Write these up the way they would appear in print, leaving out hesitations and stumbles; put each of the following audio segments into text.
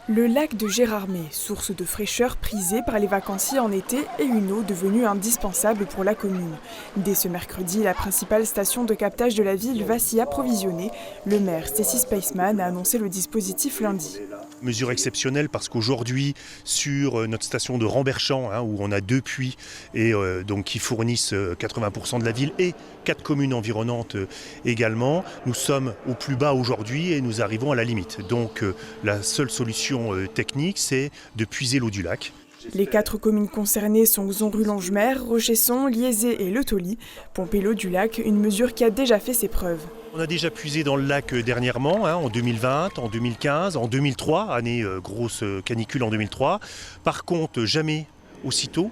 Le lac de Gérardmer, source de fraîcheur prisée par les vacanciers en été et une eau devenue indispensable pour la commune. Dès ce mercredi, la principale station de captage de la ville va s'y approvisionner. Le maire Stacey Spaceman a annoncé le dispositif lundi. Mesure exceptionnelle parce qu'aujourd'hui, sur notre station de Ramberchamp, où on a 2 puits et donc qui fournissent 80% de la ville et 4 communes environnantes également, nous sommes au plus bas aujourd'hui et nous arrivons à la limite. Donc la seule solution technique, c'est de puiser l'eau du lac. Les 4 communes concernées sont Xonru-Longemer, Rochesson, Liezé et Le Tauly. Pomper l'eau du lac, une mesure qui a déjà fait ses preuves. On a déjà puisé dans le lac dernièrement, en 2020, en 2015, en 2003, année grosse canicule en 2003. Par contre, jamais aussitôt.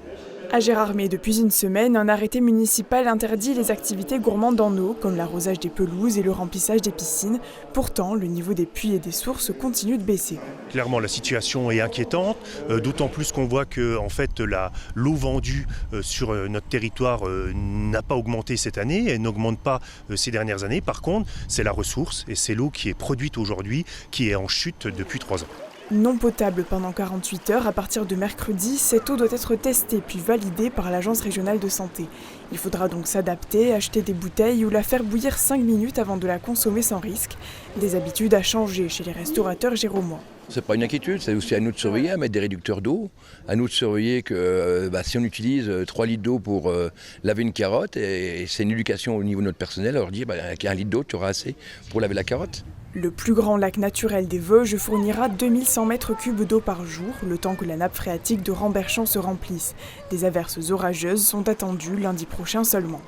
À Gérardmer, depuis une semaine, un arrêté municipal interdit les activités gourmandes en eau, comme l'arrosage des pelouses et le remplissage des piscines. Pourtant, le niveau des puits et des sources continue de baisser. Clairement, la situation est inquiétante, d'autant plus qu'on voit que l'eau vendue sur notre territoire n'a pas augmenté cette année, elle n'augmente pas ces dernières années. Par contre, c'est la ressource et c'est l'eau qui est produite aujourd'hui qui est en chute depuis 3 ans. Non potable pendant 48 heures, à partir de mercredi, cette eau doit être testée puis validée par l'Agence régionale de santé. Il faudra donc s'adapter, acheter des bouteilles ou la faire bouillir 5 minutes avant de la consommer sans risque. Des habitudes à changer chez les restaurateurs géromois. C'est pas une inquiétude, c'est aussi à nous de surveiller, à mettre des réducteurs d'eau, à nous de surveiller que si on utilise 3 litres d'eau pour laver une carotte, et c'est une éducation au niveau de notre personnel, à leur dire qu'un litre d'eau, tu auras assez pour laver la carotte. Le plus grand lac naturel des Vosges fournira 2100 mètres cubes d'eau par jour, le temps que la nappe phréatique de Ramberchamp se remplisse. Des averses orageuses sont attendues lundi prochain seulement.